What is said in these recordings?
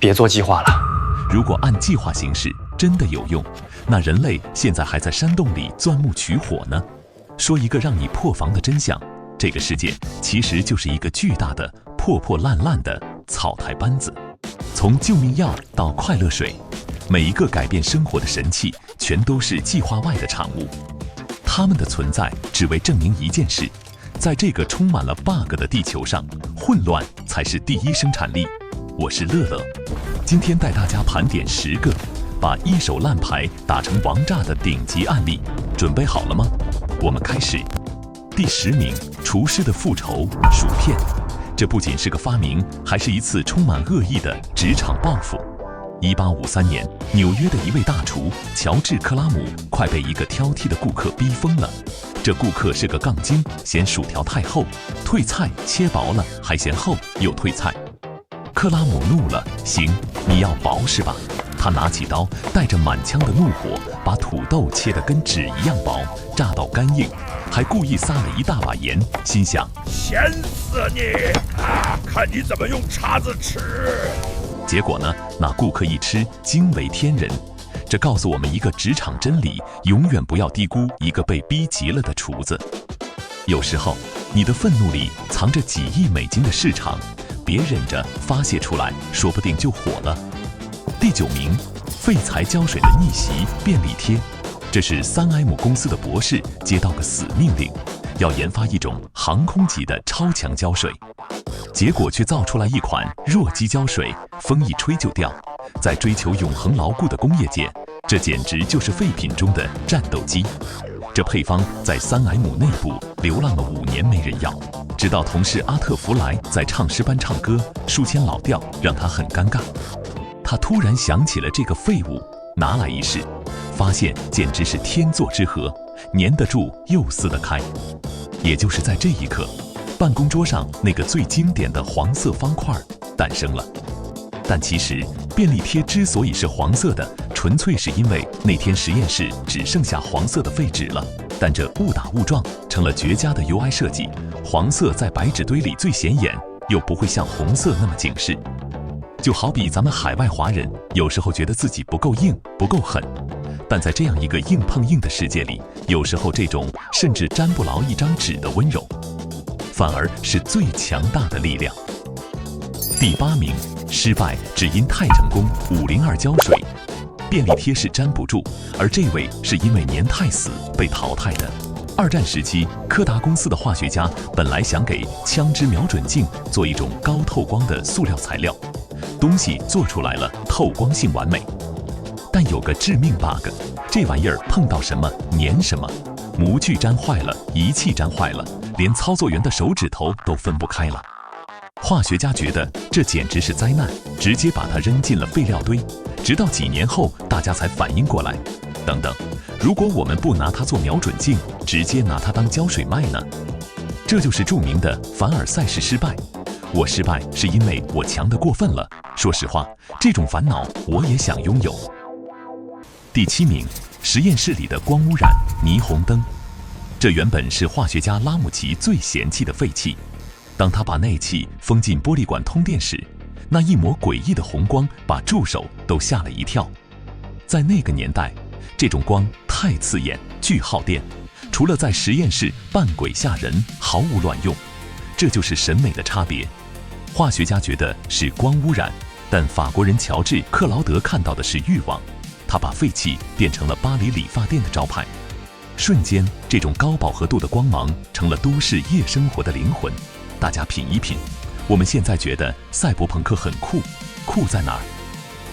别做计划了。如果按计划行事真的有用，那人类现在还在山洞里钻木取火呢。说一个让你破防的真相，这个世界其实就是一个巨大的破破烂烂的草台班子。从救命药到快乐水，每一个改变生活的神器全都是计划外的产物。它们的存在只为证明一件事，在这个充满了 bug 的地球上，混乱才是第一生产力。我是乐乐，今天带大家盘点10个把一手烂牌打成王炸的顶级案例，准备好了吗？我们开始。第10名，厨师的复仇——薯片。这不仅是个发明，还是一次充满恶意的职场报复。1853年，纽约的一位大厨乔治·克拉姆快被一个挑剔的顾客逼疯了。这顾客是个杠精，嫌薯条太厚，退菜切薄了，还嫌厚又退菜。克拉姆怒了，行，你要薄是吧？他拿起刀，带着满腔的怒火，把土豆切得跟纸一样薄，炸到干硬，还故意撒了一大把盐，心想：咸死你！看你怎么用叉子吃。结果呢，那顾客一吃，惊为天人。这告诉我们一个职场真理：永远不要低估一个被逼急了的厨子。有时候，你的愤怒里藏着几亿美金的市场，别忍着发泄出来，说不定就火了。第9名，废材胶水的逆袭便利贴。这是3M 公司的博士接到个死命令，要研发一种航空级的超强胶水，结果却造出来一款弱基胶水，风一吹就掉。在追求永恒牢固的工业界，这简直就是废品中的战斗机。这配方在3M 内部流浪了5年没人要，直到同事阿特弗莱在唱诗班唱歌，数签老调让他很尴尬。他突然想起了这个废物，拿来一试，发现简直是天作之合，粘得住又撕得开。也就是在这一刻，办公桌上那个最经典的黄色方块诞生了。但其实便利贴之所以是黄色的，纯粹是因为那天实验室只剩下黄色的废纸了。但这误打误撞成了绝佳的 UI 设计，黄色在白纸堆里最显眼，又不会像红色那么警示。就好比咱们海外华人有时候觉得自己不够硬不够狠，但在这样一个硬碰硬的世界里，有时候这种甚至沾不牢一张纸的温柔，反而是最强大的力量。第8名，失败只因太成功502胶水。便利贴是粘不住，而这位是因为粘太死被淘汰的。2战时期，柯达公司的化学家本来想给枪支瞄准镜做一种高透光的塑料材料，东西做出来了，透光性完美，但有个致命 bug， 这玩意儿碰到什么粘什么，模具粘坏了，仪器粘坏了，连操作员的手指头都分不开了。化学家觉得这简直是灾难，直接把它扔进了废料堆，直到几年后大家才反应过来，等等，如果我们不拿它做瞄准镜，直接拿它当胶水卖呢？这就是著名的凡尔赛式失败。我失败是因为我强得过分了。说实话，这种烦恼我也想拥有。第7名，实验室里的光污染——霓虹灯。这原本是化学家拉姆齐最嫌弃的废气。当他把内气封进玻璃管通电时，那一抹诡异的红光把助手都吓了一跳。在那个年代，这种光太刺眼，巨耗电，除了在实验室扮鬼吓人，毫无卵用。这就是审美的差别。化学家觉得是光污染，但法国人乔治·克劳德看到的是欲望。他把废气变成了巴黎理发店的招牌。瞬间，这种高饱和度的光芒成了都市夜生活的灵魂。大家品一品，我们现在觉得赛博朋克很酷，酷在哪儿？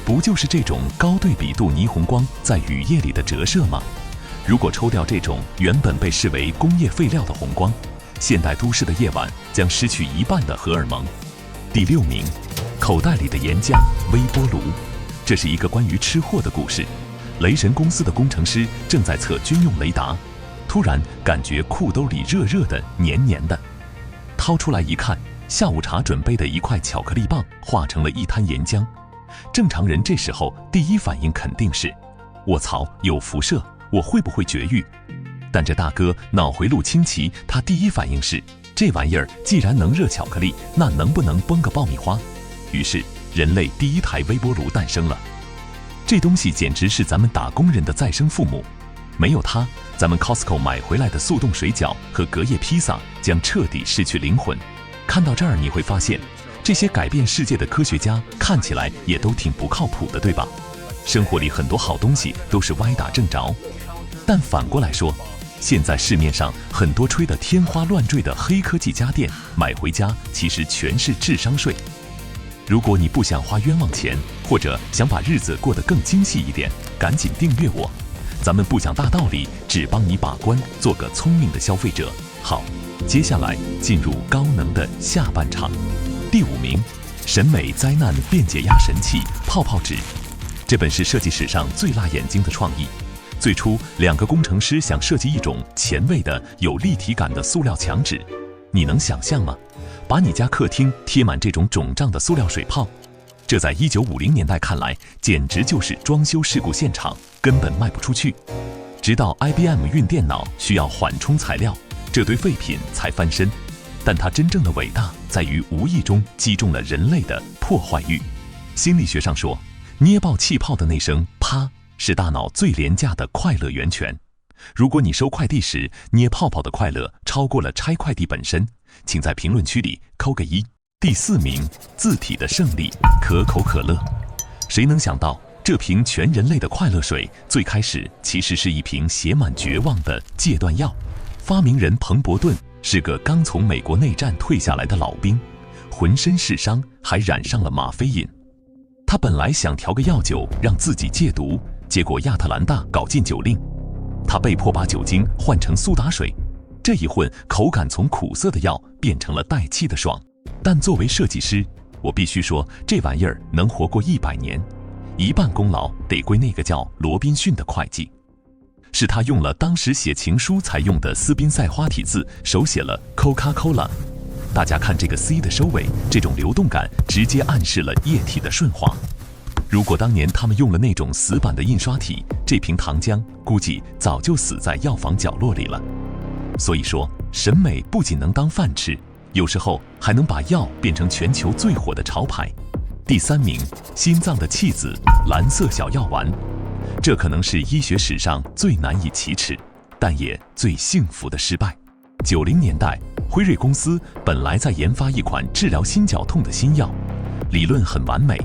不就是这种高对比度霓虹光在雨夜里的折射吗？如果抽掉这种原本被视为工业废料的红光，现代都市的夜晚将失去1半的荷尔蒙。第6名，口袋里的岩浆微波炉。这是一个关于吃货的故事。雷神公司的工程师正在测军用雷达，突然感觉裤兜里热热的、黏黏的，掏出来一看，下午茶准备的一块巧克力棒化成了一滩岩浆。正常人这时候第一反应肯定是：我操，有辐射，我会不会绝育？但这大哥脑回路清奇，他第一反应是：这玩意儿既然能热巧克力，那能不能崩个爆米花？于是人类第一台微波炉诞生了。这东西简直是咱们打工人的再生父母，没有它，咱们 Costco 买回来的速冻水饺和隔夜披萨将彻底失去灵魂。看到这儿，你会发现，这些改变世界的科学家看起来也都挺不靠谱的，对吧？生活里很多好东西都是歪打正着。但反过来说，现在市面上很多吹得天花乱坠的黑科技家电，买回家其实全是智商税。如果你不想花冤枉钱，或者想把日子过得更精细一点，赶紧订阅我。咱们不讲大道理，只帮你把关，做个聪明的消费者。好，接下来进入高能的下半场。第5名，审美灾难便解压神器泡泡纸。这本是设计史上最辣眼睛的创意。最初，2个工程师想设计一种前卫的、有立体感的塑料墙纸。你能想象吗？把你家客厅贴满这种肿胀的塑料水泡，这在1950年代看来，简直就是装修事故现场，根本卖不出去。直到 IBM 运电脑需要缓冲材料，这堆废品才翻身。但它真正的伟大在于无意中击中了人类的破坏欲。心理学上说，捏爆气泡的那声啪是大脑最廉价的快乐源泉。如果你收快递时捏泡泡的快乐超过了拆快递本身，请在评论区里扣个1。第4名，字体的胜利，可口可乐。谁能想到，这瓶全人类的快乐水最开始其实是一瓶写满绝望的戒断药。发明人彭伯顿是个刚从美国内战退下来的老兵，浑身是伤，还染上了吗啡瘾。他本来想调个药酒让自己戒毒，结果亚特兰大搞禁酒令，他被迫把酒精换成苏打水。这一混，口感从苦涩的药变成了带气的爽。但作为设计师，我必须说，这玩意儿能活过100年，一半功劳得归那个叫罗宾逊的会计。是他用了当时写情书才用的斯宾塞花体字，手写了 Coca-Cola。大家看这个 C 的收尾，这种流动感直接暗示了液体的顺滑。如果当年他们用了那种死板的印刷体，这瓶糖浆估计早就死在药房角落里了。所以说，审美不仅能当饭吃，有时候还能把药变成全球最火的潮牌。第3名，心脏的弃子，蓝色小药丸。这可能是医学史上最难以启齿，但也最幸福的失败。90年代，辉瑞公司本来在研发一款治疗心绞痛的新药，理论很完美，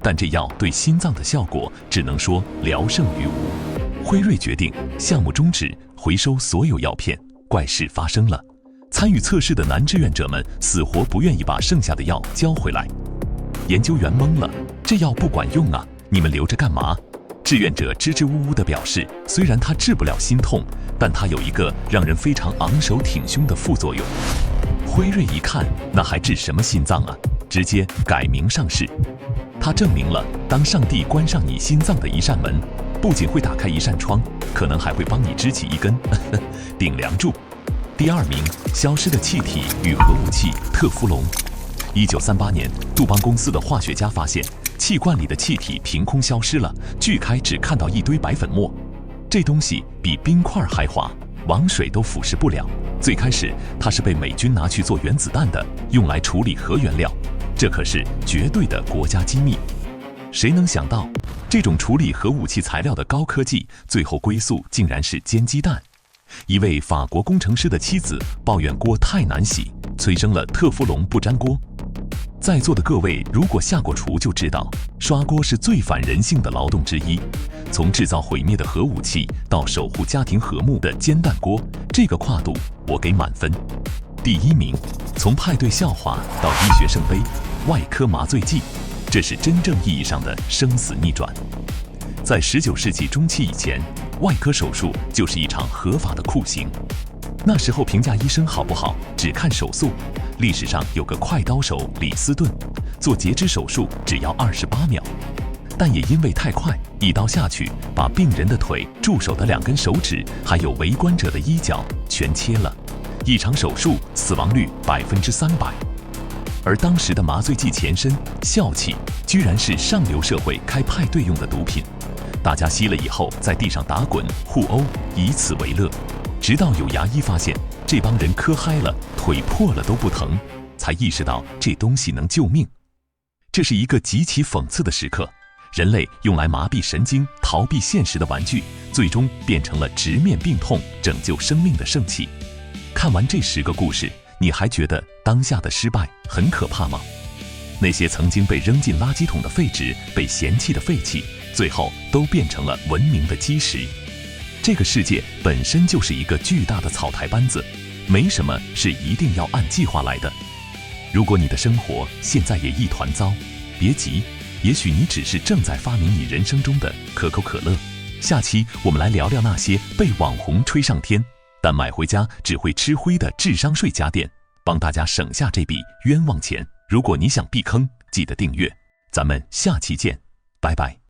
但这药对心脏的效果只能说聊胜于无。辉瑞决定项目终止，回收所有药片。怪事发生了，参与测试的男志愿者们死活不愿意把剩下的药交回来。研究员懵了，这药不管用啊，你们留着干嘛？志愿者支支吾吾地表示，虽然它治不了心痛，但它有一个让人非常昂首挺胸的副作用。辉瑞一看，那还治什么心脏啊？直接改名上市。它证明了，当上帝关上你心脏的一扇门，不仅会打开一扇窗，可能还会帮你支起一根顶梁柱。第2名，消失的气体与核武器特氟龙。1938年，杜邦公司的化学家发现，气罐里的气体凭空消失了，锯开只看到一堆白粉末。这东西比冰块还滑，王水都腐蚀不了。最开始，它是被美军拿去做原子弹的，用来处理核原料，这可是绝对的国家机密。谁能想到，这种处理核武器材料的高科技，最后归宿竟然是煎鸡蛋。一位法国工程师的妻子抱怨锅太难洗，催生了特氟龙不粘锅。在座的各位如果下过厨就知道，刷锅是最反人性的劳动之一。从制造毁灭的核武器到守护家庭和睦的煎蛋锅，这个跨度我给满分。第1名，从派对笑话到医学圣杯，外科麻醉剂，这是真正意义上的生死逆转。在19世纪中期以前，外科手术就是一场合法的酷刑。那时候评价医生好不好，只看手速。历史上有个快刀手李斯顿，做截肢手术只要28秒，但也因为太快，一刀下去，把病人的腿、助手的2根手指，还有围观者的衣角全切了。一场手术死亡率300%。而当时的麻醉剂前身笑气，居然是上流社会开派对用的毒品。大家吸了以后，在地上打滚互殴，以此为乐。直到有牙医发现这帮人磕嗨了，腿破了都不疼，才意识到这东西能救命。这是一个极其讽刺的时刻，人类用来麻痹神经、逃避现实的玩具，最终变成了直面病痛、拯救生命的圣器。看完这10个故事，你还觉得当下的失败很可怕吗？那些曾经被扔进垃圾桶的废纸、被嫌弃的废弃，最后都变成了文明的基石。这个世界本身就是一个巨大的草台班子，没什么是一定要按计划来的。如果你的生活现在也一团糟，别急，也许你只是正在发明你人生中的可口可乐。下期我们来聊聊那些被网红吹上天，但买回家只会吃灰的智商税家电，帮大家省下这笔冤枉钱。如果你想避坑，记得订阅，咱们下期见，拜拜。